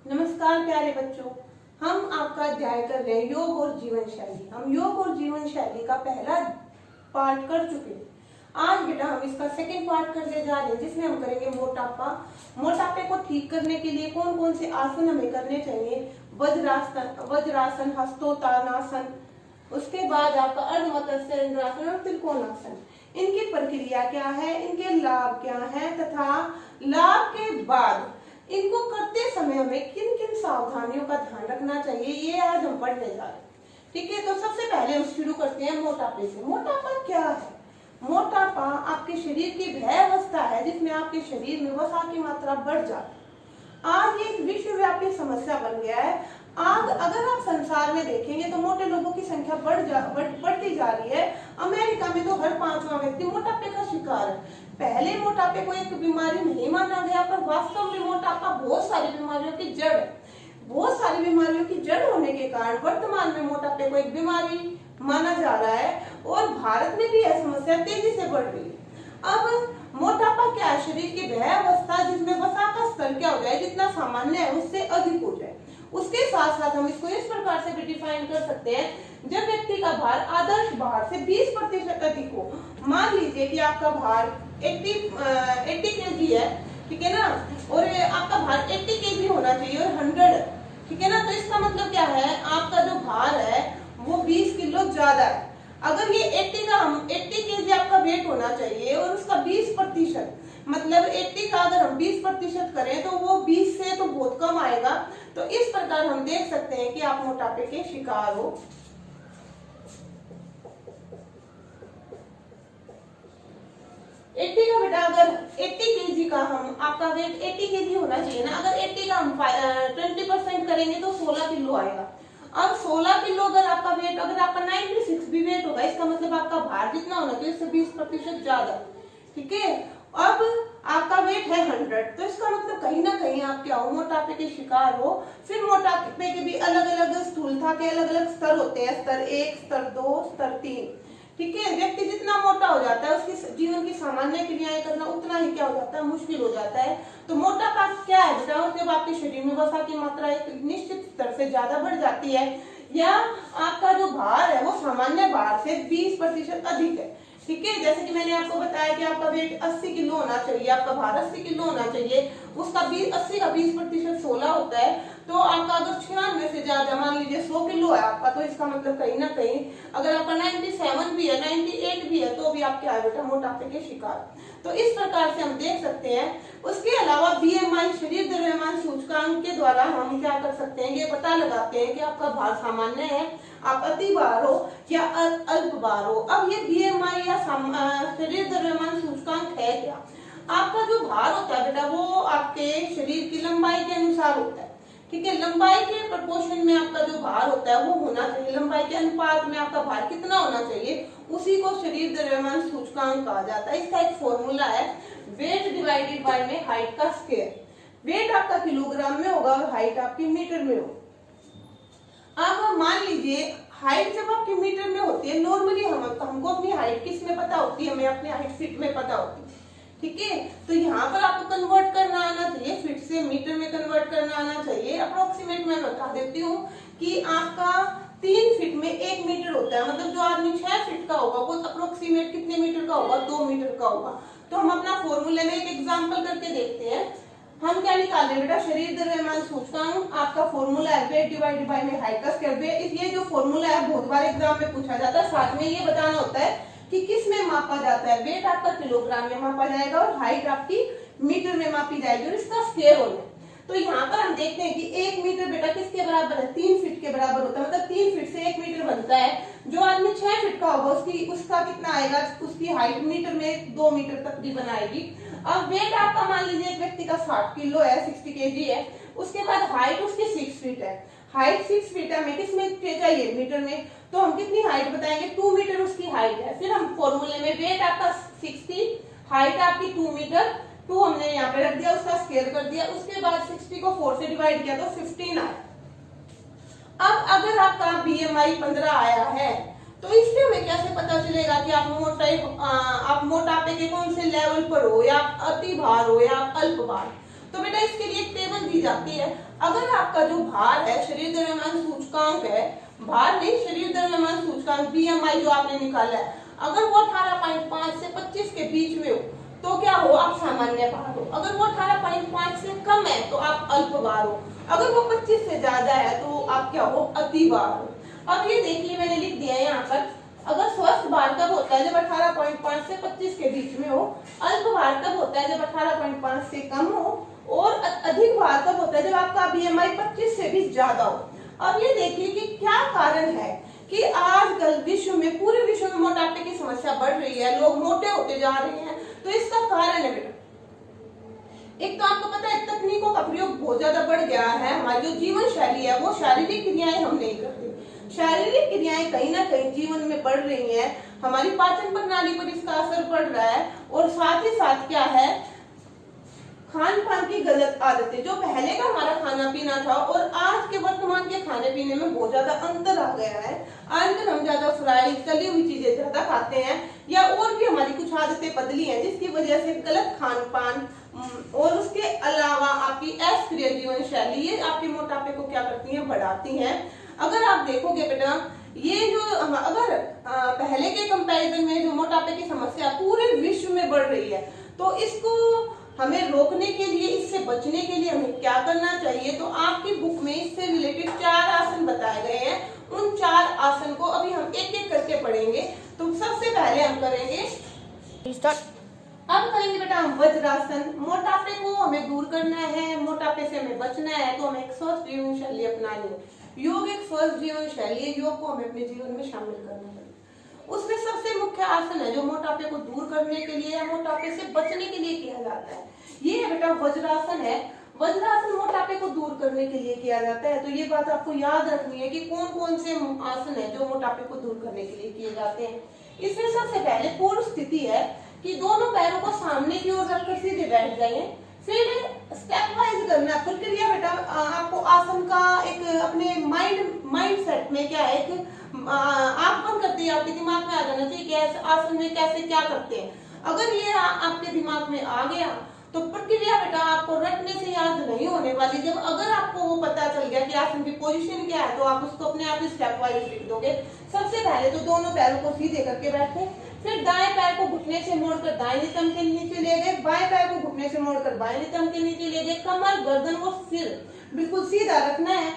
नमस्कार प्यारे बच्चों, हम आपका अध्याय कर रहे हैं योग और जीवन शैली। हम योग और जीवन शैली का पहला पार्ट कर चुके हैं। आज बेटा हम इसका सेकंड पार्ट करने जा रहे हैं, जिसमें हम करेंगे मोटापा। मोटापे को ठीक करने के लिए कौन कौन से आसन हमें करने चाहिए। वज्रासन, हस्तोत्तानासन, उसके बाद आपका अर्धमत्स्येंद्रासन और त्रिकोणासन। इनकी प्रक्रिया क्या है, इनके लाभ क्या है तथा लाभ के बाद इनको करते समय हमें किन किन सावधानियों का ध्यान रखना चाहिए, ये आज हम पढ़ने जा रहे हैं। ठीक है, तो सबसे पहले हम शुरू करते हैं मोटापे से। मोटापा क्या है? मोटापा आपके शरीर की वह अवस्था है जिसमें आपके शरीर में वसा की मात्रा बढ़ जाती है। आज ये एक विश्वव्यापी समस्या बन गया है। आज अगर आप संसार में देखेंगे तो मोटे लोगों की संख्या बढ़ती जा रही है। अमेरिका में तो हर 5वां व्यक्ति मोटापे का शिकार है। पहले मोटापे को एक बीमारी नहीं माना गया, पर वास्तव में मोटापा बहुत सारी बीमारियों की जड़ है। बहुत सारी बीमारियों की जड़ होने के कारण वर्तमान में मोटापे को एक बीमारी माना जा रहा है और भारत में भी यह समस्या तेजी से बढ़ रही है। अब मोटापा क्या है? शरीर की वह अवस्था जिसमें वसा का स्तर क्या हो जाए, जितना सामान्य है उससे अधिक हो जाए। उसके साथ साथ हम इसको इस प्रकार से भी डिफाइन कर सकते हैं, जब व्यक्ति का भार आदर्श भार से 20% अधिक हो। मान लीजिए कि आपका भार 80 kg है, ठीक है ना, और आपका भार 80 kg होना चाहिए और 100, ठीक है ना। तो इसका मतलब क्या है, आपका जो भार है वो 20 किलो ज्यादा है। अगर ये 80 kg आपका वेट होना चाहिए और उसका 20%, मतलब 80 का अगर हम 20% करें तो वो 20 से तो बहुत कम आएगा। तो इस प्रकार हम देख सकते हैं कि आप मोटापे के शिकार हो। 80 का बेटा, अगर 80 kg का हम, आपका वेट 80 kg होना चाहिए ना, अगर 80 का हम 20% करेंगे तो 16 किलो आएगा। अब 16 किलो अगर आपका वेट, अगर आपका 96 भी वेट होगा, इसका मतलब आपका भार जितना होना चाहिए उससे 20% ज्यादा, ठीक है। अब आपका वेट है 100, तो इसका मतलब कहीं ना कहीं आप क्या हो, मोटापे के शिकार हो। फिर मोटापे के भी अलग अलग स्थूलता के अलग अलग स्तर होते हैं, स्तर 1, स्तर 2, स्तर 3, ठीक है। व्यक्ति जितना मोटा हो जाता है उसकी जीवन की सामान्य क्रियाएं करना उतना ही क्या हो जाता है, मुश्किल हो जाता है। तो मोटापा क्या है बेटा, जब आपके शरीर में वसा की मात्रा एक निश्चित स्तर से ज्यादा बढ़ जाती है, या आपका जो भार है वो सामान्य भार से 20% अधिक है, ठीक है। जैसे कि मैंने आपको बताया कि आपका वेट 80 किलो होना चाहिए, आपका भार 80 किलो होना चाहिए, उसका 80 का 20% 16 होता है। तो आपका अगर 96 से ज्यादा, मान लीजिए 100 किलो है आपका, तो इसका मतलब कहीं ना कहीं अगर आपका 97 भी है, 98 भी है, तो भी आप क्या है बेटा, मोटापे के शिकार। तो इस प्रकार से हम देख सकते हैं। उसके अलावा BMI, शरीर द्रव्यमान सूचकांक के द्वारा हम क्या कर सकते हैं, ये पता लगाते हैं कि आपका भार सामान्य है, आप अति भार हो या अल्प भार हो। अब ये BMI या शरीर द्रव्यमान सूचकांक है क्या? आपका जो भार होता है बेटा वो आपके शरीर की लंबाई के अनुसार होता है, ठीक है। लंबाई के प्रोपोर्शन में आपका जो भार होता है वो होना चाहिए, लंबाई के अनुपात में आपका भार कितना होना चाहिए, उसी को शरीर द्रव्यमान सूचकांक कहा जाता है। इसका एक फॉर्मूला है, वेट डिवाइडेड बाय में हाइट का स्क्वायर। वेट आपका किलोग्राम में होगा और हाइट आपकी मीटर में होगी। अब मान लीजिए हाइट जब आपकी मीटर में होती है, नॉर्मली हमको अपनी हाइट किस में पता होती है, हमें अपनी हाइट फीट में पता होती है, ठीक है। तो यहाँ पर आपको कन्वर्ट करना आना चाहिए, फीट से मीटर में कन्वर्ट करना आना चाहिए। अप्रोक्सीमेट मैं बता देती हूँ कि आपका 3 फीट में 1 मीटर होता है, मतलब जो आदमी 6 फीट का होगा वो अप्रोक्सीमेट कितने मीटर का होगा, 2 मीटर का होगा। तो हम अपना फॉर्मूले में एक एग्जाम्पल करके देखते हैं। हम क्या निकाल रहे हैं बेटा, शरीर द्रव्यमान सूचकांक, आपका फॉर्मूला है वेट डिवाइडेड बाय में हाइट का स्क्वायर। ये जो फॉर्मूला है बहुत बार एग्जाम में पूछा जाता है। साथ में ये बताना होता है कि किस में मापा जाता है, वेट आपका किलोग्राम में मापा जाएगा और हाइट आपकी मीटर में मापी जाएगी और इसका स्क्वायर होगा। तो यहाँ पर हम देखते हैं कि 1 मीटर बेटा किसके बराबर है, 3 फीट के बराबर होता है, मतलब 3 फीट से 1 मीटर बनता है। जो आदमी 6 फीट का होगा उसका कितना आएगा, उसकी हाइट मीटर में 2 मीटर तक भी बनाएगी। अब वेट आपका मान लीजिए एक व्यक्ति का 60 किलो है, 60 kg है, उसके बाद हाइट उसकी 6 फीट है। हाइट 6 फीट है, हमें किस में चाहिए, मीटर में, तो हम कितनी हाइट बताएंगे, 2 मीटर उसकी हाइट है। फिर हम फॉर्मूले में वेट आपका 60, हाइट आपकी 2 मीटर, 2 हमने यहाँ पे रख दिया, उसका स्क्वायर कर दिया। उसके बाद 60 को 4 से डिवाइड किया तो 15 आया। अब अगर आपका BMI 15 आया है तो इससे हमें कैसे पता चलेगा कि आप मोटापे के कौन से लेवल पर हो, या आप अति भार हो या आप अल्प भार। तो बेटा इसके लिए एक टेबल दी जाती है। अगर आपका जो भार है, शरीर द्रव्यमान सूचकांक है, भार नहीं शरीर द्रव्यमान सूचकांक बीएमआई जो आपने निकाला है, अगर वो 18.5 से 25 के बीच में हो तो क्या हो, आप सामान्य भार हो। अगर वो 18.5 से कम है तो आप अल्प भार हो। अगर वो 25 से ज्यादा है तो आप क्या हो, अति भार हो। अब ये देखिए मैंने लिख दिया है यहाँ पर, अगर स्वस्थ भार कब होता है, जब 18.5 से 25 के बीच में हो। अल्प भार कब होता है, जब 18.5 से कम हो। और अधिक भार कब होता है, जब आपका बीएमआई 25 से भी ज्यादा हो। अब ये देखिए कि क्या कारण है कि आजकल विश्व में, पूरे विश्व में मोटापे की समस्या बढ़ रही है, लोग मोटे होते जा रहे हैं। तो इसका कारण है बेटा, एक तो आपको पता है तकनीकों का प्रयोग बहुत ज्यादा बढ़ गया है। हमारी जो जीवन शैली है वो शारीरिक क्रियाएं हम नहीं करते। शारीरिक क्रियाएं कहीं ना कहीं जीवन में बढ़ रही हैं, हमारी पाचन प्रणाली पर इसका असर पड़ रहा है। और साथ ही साथ क्या है, खान पान की गलत आदतें, जो पहले का हमारा खाना पीना था और आज के वर्तमान के खाने पीने में बहुत ज्यादा अंतर आ गया है। आजकल हम ज्यादा फ्राई तली हुई चीजें ज्यादा खाते हैं, या और भी हमारी कुछ आदतें बदली हैं जिसकी वजह से गलत खान पान और उसके अलावा आपकी अस्थिर जीवन शैली, ये आपके मोटापे को क्या करती है, बढ़ाती हैं। अगर आप देखोगे बेटा, ये जो अगर पहले के कंपैरिजन में जो मोटापे की समस्या पूरे विश्व में बढ़ रही है, तो इसको हमें रोकने के लिए, इससे बचने के लिए हमें क्या करना चाहिए। तो आपकी बुक में इससे रिलेटेड 4 आसन बताए गए हैं। उन 4 आसन को अभी हम एक एक करके पढ़ेंगे। तो सबसे पहले हम करेंगे स्टार्ट। अब करेंगे बेटा हम वज्रासन। मोटापे को हमें दूर करना है, मोटापे से हमें बचना है, तो हमें एक स्वस्थ जीवन शैली अपनानी है। योग एक स्वस्थ जीवन शैली है, योग को हमें अपने जीवन में शामिल करना है। उसमें सबसे मुख्य आसन है जो मोटापे को दूर करने के लिए या मोटापे से बचने के लिए किया जाता है, ये बेटा वज्रासन है। वज्रासन मोटापे को दूर करने के लिए किया जाता है। तो ये बात आपको याद रखनी है कि कौन कौन से आसन है जो मोटापे को दूर करने के लिए किए जाते हैं। इसमें सबसे पहले पूर्व स्थिति है कि दोनों पैरों को सामने की ओर रखकर सीधे बैठ जाइए। फिर स्टेप वाइज करना प्रक्रिया बेटा, आपको आसन का एक अपने माइंड सेट में क्या है, एक आंख बंद करते ही आपके दिमाग में आ जाना चाहिए कि आसन में कैसे क्या करते हैं। अगर ये आपके दिमाग में आ गया तो प्रक्रिया बेटा आपको रटने से याद नहीं होने वाली। जब अगर आपको वो पता चल गया कि आसन की पोजीशन क्या है, तो आप उसको अपने आप ही स्टेप वाइज लिख दोगे। सबसे पहले तो दोनों पैरों को सीधे करके बैठे, फिर दाएं पैर को घुटने से मोड़कर दाएं नितंब के नीचे ले गए, बाएं पैर को घुटने से मोड़कर बाएं नितंब के नीचे ले गए। कमर, गर्दन और सिर बिल्कुल सीधा रखना है।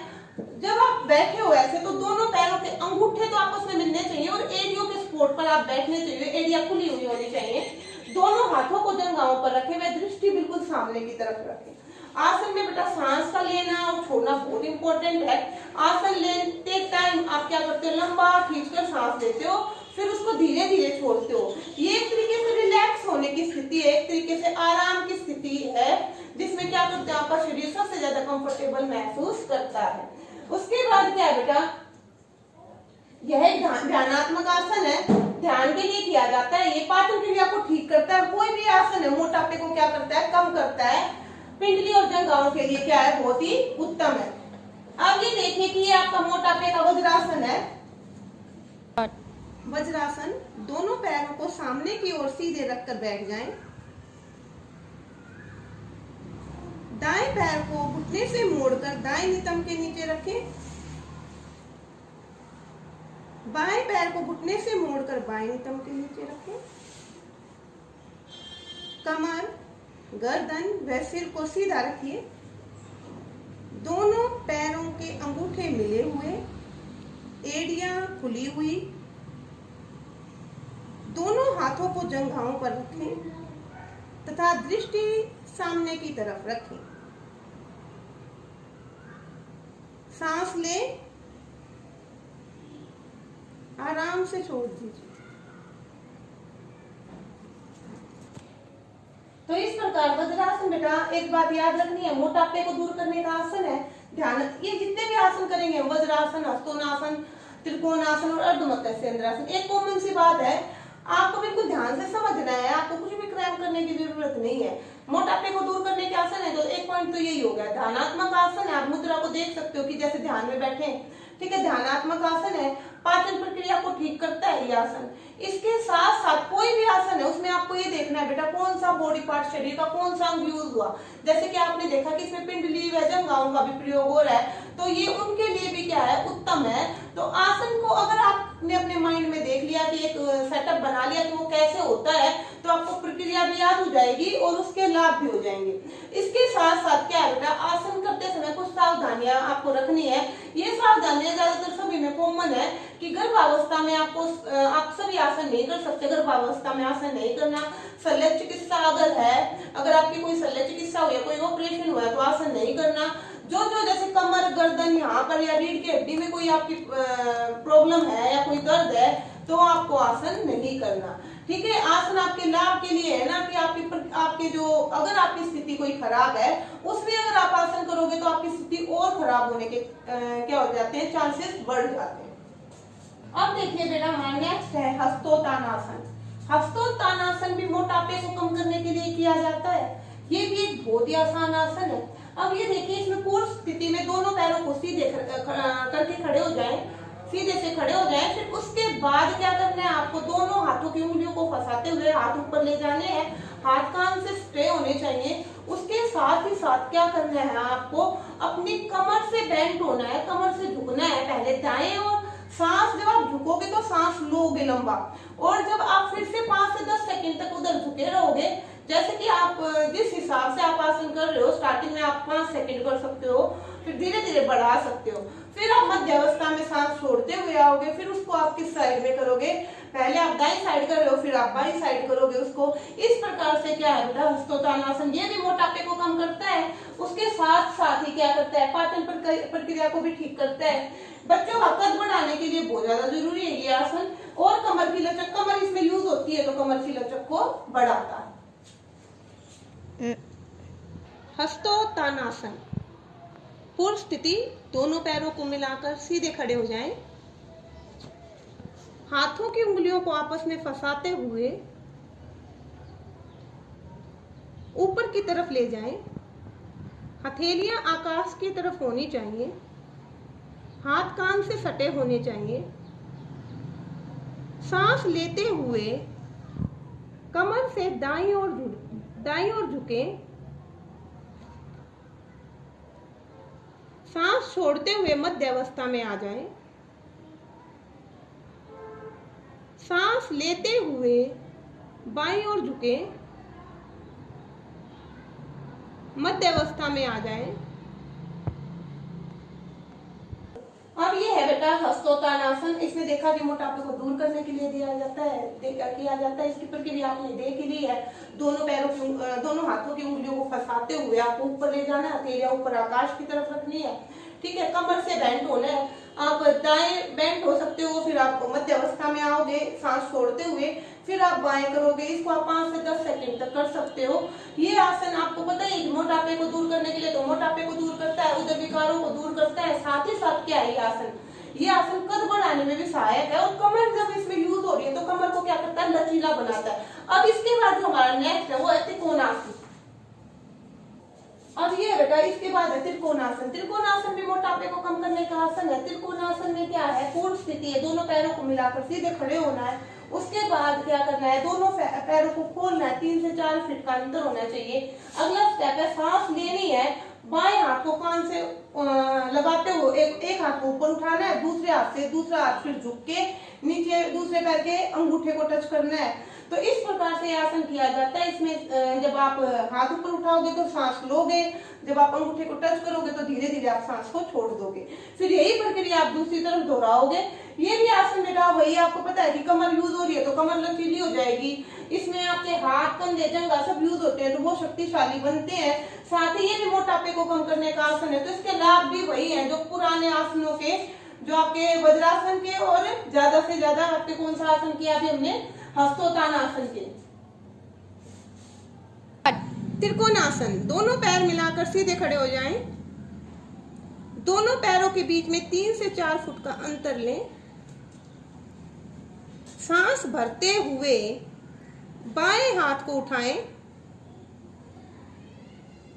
जब आप बैठे हो ऐसे, तो दोनों पैरों के अंगूठे तो आपस में मिलने चाहिए और एड़ियों के स्पोर्ट पर आप बैठने चाहिए, एड़ियां खुली हुई होनी चाहिए। दोनों हाथों को जंघाओं पर रखें, वह दृष्टि बिल्कुल सामने की तरफ रखें। आसन में बेटा सांस का लेना और छोड़ना बहुत इंपॉर्टेंट है। आसन लेते टाइम आप क्या करते हो, लंबा खींचकर सांस लेते हो, फिर उसको धीरे धीरे छोड़ते हो। ये एक तरीके से रिलैक्स होने की स्थिति है, एक तरीके से आराम की स्थिति है, जिसमें क्या करते हैं, आपका शरीर सबसे ज्यादा कंफर्टेबल महसूस करता है। उसके बाद क्या है बेटा, यह एक ध्यानात्मक आसन है, ध्यान के लिए किया जाता है। ये पाचन क्रिया को ठीक करता है। कोई भी आसन है मोटापे को क्या करता है, कम करता है। पिंडली और जंघाओं के लिए क्या है, बहुत ही उत्तम है। अब ये देखिए कि ये आपका मोटापे का वज्रासन है। वज्रासन, दोनों पैरों को सामने की ओर सीधे रखकर बैठ जाएं। दाएं पैर को घुटने से मोड़कर दाएं नितंब के नीचे रखें। बाएं पैर को घुटने से मोड़कर बाएं नितंब के नीचे रखें। कमर, गर्दन व सिर को सीधा रखिए। दोनों पैरों के अंगूठे मिले हुए, एड़ियां खुली हुई। दोनों हाथों को जंघाओं पर रखें तथा दृष्टि सामने की तरफ रखें। सांस लें, आराम से छोड़ दीजिए। तो इस प्रकार वज्रासन बेटा एक बात याद रखनी है, मोटापे को दूर करने का आसन है। ध्यान, ये जितने भी आसन करेंगे, वज्रासन, हस्तोनासन, त्रिकोणासन और अर्धमत्स्येंद्रासन, एक कॉमन सी बात है, आपको बिल्कुल ध्यान से समझना है। आपको कुछ भी क्रैम करने की जरूरत नहीं है। मोटापे को दूर करने के आसन है, तो एक पॉइंट तो यही हो गया। ध्यानात्मक आसन है, आप मुद्रा को देख सकते हो कि जैसे ध्यान में बैठे, ठीक है, ध्यानात्मक आसन है, पाचन प्रक्रिया को ठीक करता है ये आसन। इसके साथ साथ कोई भी आसन है उसमें आपको ये देखना है बेटा कौन सा बॉडी पार्ट, शरीर का कौन सा अंग यूज हुआ। जैसे कि आपने देखा कि इसमें पिंडली व जंघाओं का भी प्रयोग हो रहा है, तो ये उनके लिए भी क्या है, उत्तम है। तो आसन को अगर आपने अपने माइंड में देख लिया कि एक सेटअप बना लिया कि वो कैसे होता है, तो आपको प्रक्रिया भी याद हो जाएगी और उसके लाभ भी हो जाएंगे। इसके साथ साथ क्या है बेटा, आसन करते समय कुछ सावधानियां आपको रखनी है। ये सावधानियां ज्यादातर सभी में कॉमन है कि गर्भावस्था में आप सभी आसन नहीं कर सकते, गर्भावस्था में आसन नहीं करना। शल्य चिकित्सा अगर है, अगर आपकी कोई शल्य चिकित्सा हुई है, कोई ऑपरेशन हुआ है, तो आसन नहीं करना। जो जैसे कमर, गर्दन, यहाँ पर या रीढ़ की हड्डी में कोई आपकी प्रॉब्लम है या कोई दर्द है, तो आपको आसन नहीं करना। ठीक है, आसन आपके लाभ के लिए है ना, कि आपके जो अगर आपकी स्थिति कोई खराब है उसमें अगर आप आसन करोगे तो आपकी स्थिति और खराब होने के क्या हो जाते हैं, चांसेस बढ़ जाते हैं। अब देखिए बेटा, हमारा नेक्स्ट है हस्तोत्तानासन। हस्तोत्तानासन भी मोटापे को कम करने के लिए किया जाता है। ये भी एक बहुत ही आसान आसन है। अब ये देखिए, इसमें पूर्व स्थिति में दोनों पैरों को सीधे करके खड़े हो जाएं, सीधे से खड़े हो जाएं। फिर उसके बाद क्या करना है, आपको दोनों हाथों की उंगलियों को फंसाते हुए हाथ ऊपर ले जाने हैं, हाथ कान से स्ट्रेट होने चाहिए। उसके साथ ही साथ क्या करना है, आपको अपनी कमर से बेंट होना है, कमर से झुकना है पहले दाएं ओर। सांस जब आप झुकोगे तो सांस लोगे लंबा, और जब आप फिर से 5 से 10 सेकंड तक उधर झुके रहोगे, जैसे कि आप जिस हिसाब से आप आसन कर रहे हो, स्टार्टिंग में आप 5 सेकंड कर सकते हो, फिर धीरे धीरे बढ़ा सकते हो। फिर आप मध्य अवस्था में सांस छोड़ते हुए आओगे, फिर उसको आप किस साइड में करोगे, पहले आप दाईं साइड कर रहे हो, फिर आप बाईं साइड करोगे उसको। इस प्रकार से क्या है बेटा, हस्तोत्तानासन ये भी मोटापे को कम करता है, उसके साथ साथ ही क्या करता है, पाचन प्रक्रिया को भी ठीक करता है। बच्चों का कद बढ़ाने के लिए बहुत ज्यादा जरूरी है ये आसन। और कमर की लचक, कमर इसमें यूज होती है, तो कमर की लचक को बढ़ाता है। हस्तोत्तानासन, पूर्व स्थिति, दोनों पैरों को मिलाकर सीधे खड़े हो जाएं, हाथों की उंगलियों को आपस में फंसाते हुए ऊपर की तरफ ले जाएं, हथेलियां आकाश की तरफ होनी चाहिए, हाथ कान से सटे होने चाहिए। सांस लेते हुए कमर से दाईं ओर झुकें, सांस छोड़ते हुए मध्य अवस्था में आ जाएं, सांस लेते हुए बाईं ओर झुकें, मध्य अवस्था में आ जाएं। अब ये है बेटा हस्तोत्तानासन। इसमें देखा कि मोटापे को दूर करने के लिए किया जाता है। इसकी प्रक्रिया आपने देख ली है। दोनों हाथों की उंगलियों को फंसाते हुए आपको ऊपर ले जाना है, हथेलियां ऊपर आकाश की तरफ रखनी है। ठीक है, कमर से बेंट होना है, आप दाएं बेंट हो सकते हो, फिर आप मध्य अवस्था में आओगे सांस छोड़ते हुए, फिर आप बाएं करोगे। इसको आप 5 से 10 सेकंड तक कर सकते हो। ये आसन आपको पता है मोटापे को दूर करने के लिए, तो मोटापे को दूर करता है, उदर विकारों को दूर करता है। साथ ही साथ क्या है ये आसन कद बढ़ाने में भी सहायक है, और कमर जब इसमें यूज हो रही है तो कमर को क्या करता है, लचीला बनाता है। अब इसके बाद जो हमारा नेक्स्ट है वो है त्रिकोणासन। अब ये बेटा इसके बाद है त्रिकोणासन। त्रिकोणासन भी मोटापे को कम करने का आसन है। त्रिकोणासन में क्या है, पूर्व स्थिति है, दोनों पैरों को मिलाकर सीधे खड़े होना है। उसके बाद क्या करना है, दोनों पैरों को खोलना है, 3 से 4 फीट का अंतर होना चाहिए। अगला स्टेप है, सांस लेनी है, बाएं हाथ को कान से लगाते हुए एक हाथ को ऊपर उठाना है, दूसरे हाथ से दूसरा हाथ फिर झुक के नीचे दूसरे पैर के अंगूठे को टच करना है। तो इस प्रकार से आसन किया जाता है। इसमें जब आप हाथ ऊपर उठाओगे तो सांस लोगे, जब आप अंगूठे को टच करोगे तो धीरे धीरे आप सांस को छोड़ दोगे। फिर यही प्रक्रिया आप दूसरी तरफ दोहराओगे। ये भी आसन बेटा वही, आपको पता है कि कमर यूज हो रही है तो कमर लचीली हो जाएगी। इसमें आपके हाथ, कंधे, जंघा सब यूज होते हैं तो वो शक्तिशाली बनते हैं। साथ ही ये भी मोटापे को कम करने का आसन है। तो इसके लाभ भी वही है जो पुराने आसनों के, जो आपके वज्रासन के, और ज्यादा से ज्यादा आपके कौन सा आसन किया अभी हमने, हस्तोत्तानासन के। त्रिकोणासन, दोनों पैर मिलाकर सीधे खड़े हो जाएं, दोनों पैरों के बीच में 3 से 4 फुट का अंतर लें, सांस भरते हुए बाएं हाथ को उठाएं,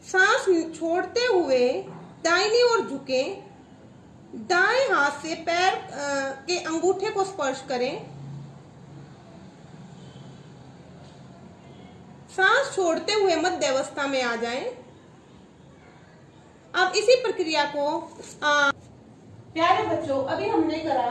सांस छोड़ते हुए दाहिनी ओर झुकें, दाएं हाथ से पैर के अंगूठे को स्पर्श करें। सांस छोड़ते हुए मध्य अवस्था में आ जाएं। अब इसी प्रक्रिया को प्यारे बच्चों, अभी हमने करा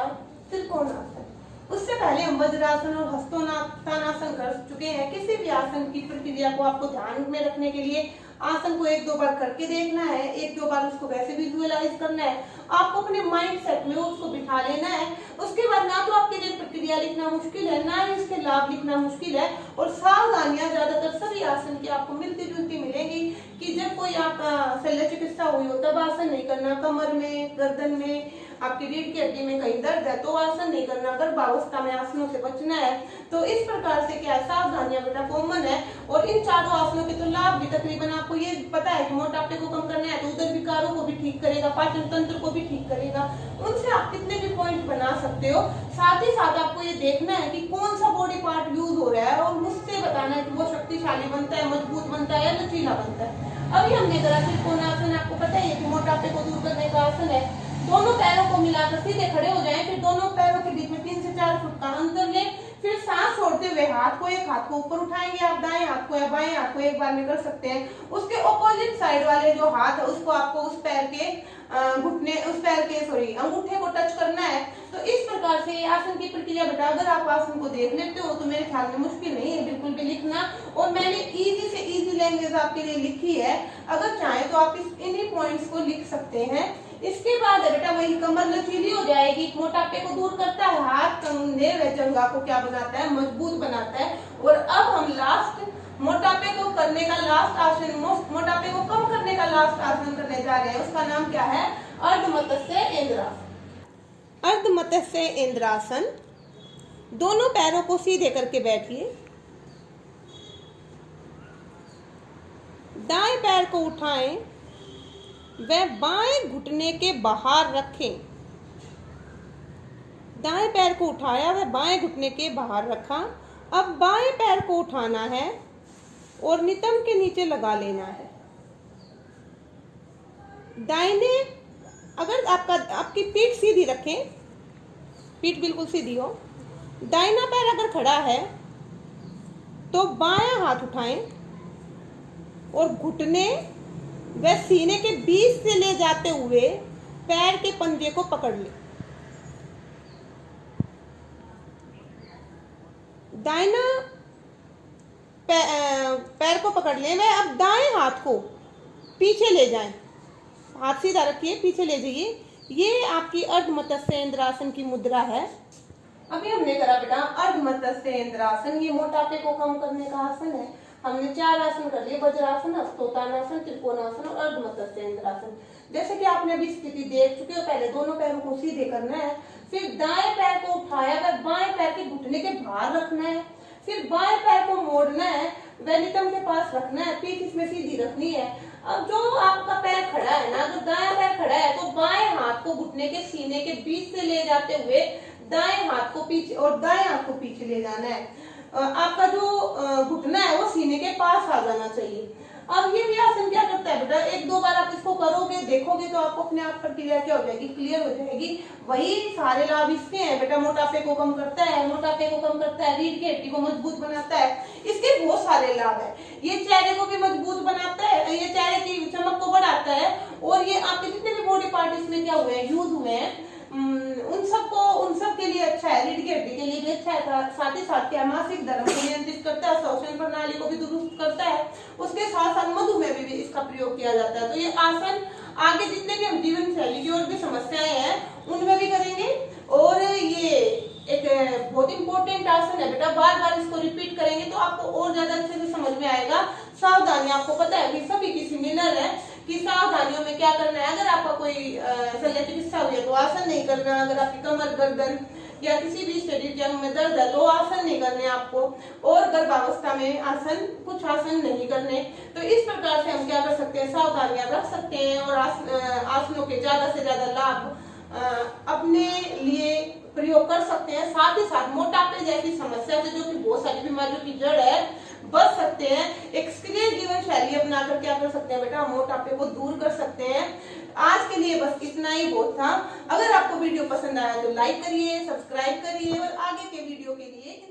त्रिकोणासन। उससे पहले हम वज्रासन और हस्तोत्तानासन कर चुके हैं। किसी भी आसन की प्रक्रिया को आपको ध्यान में रखने के लिए आसन को 1-2 बार करके देखना है, 1-2 बार उसको वैसे विजुअलाइज करना है। आपको अपने माइंड सेट में उसको बिठा लेना है। उसके बाद ना तो आपके लिए प्रक्रिया लिखना मुश्किल है, ना ही इसके लाभ लिखना मुश्किल है। और सावधानियां ज्यादातर सभी आसन की आपको मिलती जुलती मिलेंगी कि जब कोई आपका शल्य चिकित्सा हुई हो तब आसन नहीं करना, कमर में, गर्दन में, आपकी रीढ़ की हड्डी में कहीं दर्द है तो आसन नहीं करना, गर्भावस्था में आसनों से बचना है। तो इस प्रकार से क्या सावधानियां बेटा कॉमन है। और इन चारों आसनों के तो लाभ भी तकरीबन आपको ये पता है कि मोटापे को कम करना है तो उदर विकारों को भी ठीक करेगा, पाचन तंत्र को भी ठीक करेगा। उनसे आप कितने भी पॉइंट बना सकते हो। साथ ही साथ आपको ये देखना है कि कौन सा बॉडी पार्ट यूज हो रहा है और मुझसे बताना है कि वो शक्तिशाली बनता है, मजबूत बनता है या लचीला बनता है। अभी हमने करा त्रिकोणासन, आपको पता है कि मोटापे को दूर करने का आसन है। दोनों पैरों को मिलाकर सीधे खड़े हो जाएं, फिर दोनों पैरों के बीच में 3 से 4 फुट का अंतर लें। फिर सांस छोड़ते हुए एक हाथ को ऊपर उठाएंगे, आप दाएं हाथ को या बाएं हाथ को एक बार में कर सकते हैं। उसके ऑपोजिट साइड वाले जो हाथ है उसको आपको उस पैर के अंगूठे को टच करना है। तो इस प्रकार से आसन की प्रक्रिया बेटा अगर आप आसन को देख लेते हो तो मेरे ख्याल में मुश्किल नहीं है बिल्कुल भी लिखना। और मैंने इजी से इजी लैंग्वेज आपके लिए लिखी है, अगर चाहें तो आप इन्हीं पॉइंट्स को लिख सकते हैं। इसके बाद बेटा वही कमर लचीली हो जाएगी, मोटापे को दूर करता है, हाथ कंधे व जंघा को क्या बनाता है, मजबूत बनाता है। और अब हम लास्ट मोटापे को करने का लास्ट आसन, मोटापे को कम करने का लास्ट आसन करने जा रहे हैं। उसका नाम क्या है? अर्धमत्स्य इंद्रासन। अर्धमत्स्य इंद्रासन। दोनों पैरों को सीधे करके बैठिए, दाएं पैर को उठाएं व बाएं घुटने के बाहर रखें। दाएं पैर को उठाया व बाएं घुटने के बाहर रखा। अब बाएं पैर को उठाना है और नितंब के नीचे लगा लेना है। दाहिने, अगर आपकी पीठ सीधी रखें, पीठ बिल्कुल सीधी हो, दाहिना पैर अगर खड़ा है तो बायां हाथ उठाएं और घुटने व सीने के बीच से ले जाते हुए पैर के पंजे को पकड़ लें। दाहिना पैर को पकड़ लें व अब दाएं हाथ को पीछे ले जाएं। हाथ सीधा रखिए, पीछे ले जाइए। ये आपकी अर्धमत्स्य इंद्रासन की मुद्रा है। अभी हमने करा बेटा अर्धमत्स्य इंद्रासन। ये मोटापे को कम करने का आसन है। हमने 4 आसन कर लिए, वज्रासन, हस्तोत्तानासन, त्रिकोणासन और अर्धमत्स्य इंद्रासन। जैसे कि आपने अभी स्थिति देख चुके हो, पहले दोनों पैरों को सीधे करना है, फिर दाएं पैर को उठाया व बाएं पैर के घुटने के बाहर रखना है, फिर बाएं पैर को मोड़ना है व नितंब के पास रखना है, पीठ इसमें सीधी रखनी है। अब जो आपका पैर खड़ा है ना, अगर दायां पैर खड़ा है तो बाएं हाथ को घुटने के सीने के बीच से ले जाते हुए दाएं हाथ को पीछे और दाएं हाथ को पीछे ले जाना है। आपका जो घुटना है वो सीने के पास आ जाना चाहिए। अब ये भी आसन क्या करता है बेटा, 1-2 बार आप इसको करोगे, देखोगे तो आपको अपने आप प्रक्रिया क्या हो जाएगी, क्लियर हो जाएगी। वही सारे लाभ इसके हैं बेटा। मोटापे को कम करता है, रीढ़ की हड्डी को मजबूत बनाता है, इसके बहुत सारे लाभ है। ये चेहरे को भी मजबूत बनाता है, ये चेहरे की चमक को बढ़ाता है। और ये आपके जितने भी बॉडी पार्ट इसमें क्या हुए हैं, यूज हुए हैं, उन सब के लिए अच्छा है। रीढ़ की हड्डी के लिए भी अच्छा है। साथ ही साथ क्या, मासिक धर्म को नियंत्रित करता है, श्वसन प्रणाली को भी दुरुस्त करता है। उसके साथ साथ मधुमेह में भी इसका प्रयोग किया जाता है। तो ये आसन आगे जितने भी हम जीवन शैली की और भी समस्याएं हैं उनमें भी करेंगे। और ये एक बहुत इंपॉर्टेंट आसन है बेटा, बार बार इसको रिपीट करेंगे तो आपको और ज्यादा अच्छे से समझ में आएगा। सावधानी आपको पता है कि सभी की सिमिलर है कि सावधानियों में क्या करना है। अगर आपका कोई शल्य चिकित्सा हुई है तो आसन नहीं करना। अगर आपकी कमर, गर्दन या किसी भी शरीर के अंग में दर्द है तो आसन नहीं करने आपको। और गर्भावस्था में कुछ आसन नहीं करने। तो इस प्रकार से हम क्या कर सकते हैं, सावधानियां रख सकते हैं और आसनों के ज्यादा से ज्यादा लाभ अपने लिए प्रयोग कर सकते हैं। साथ ही साथ मोटापे जैसी समस्या से, जो कि बहुत सारी बीमारियों की जड़ है, बच सकते हैं, एक सक्रिय जीवन शैली अपनाकर क्या कर सकते हैं बेटा, मोटापे को दूर कर सकते हैं। आज के लिए बस इतना ही बहुत था। अगर आपको वीडियो पसंद आया तो लाइक करिए, सब्सक्राइब करिए और आगे के वीडियो के लिए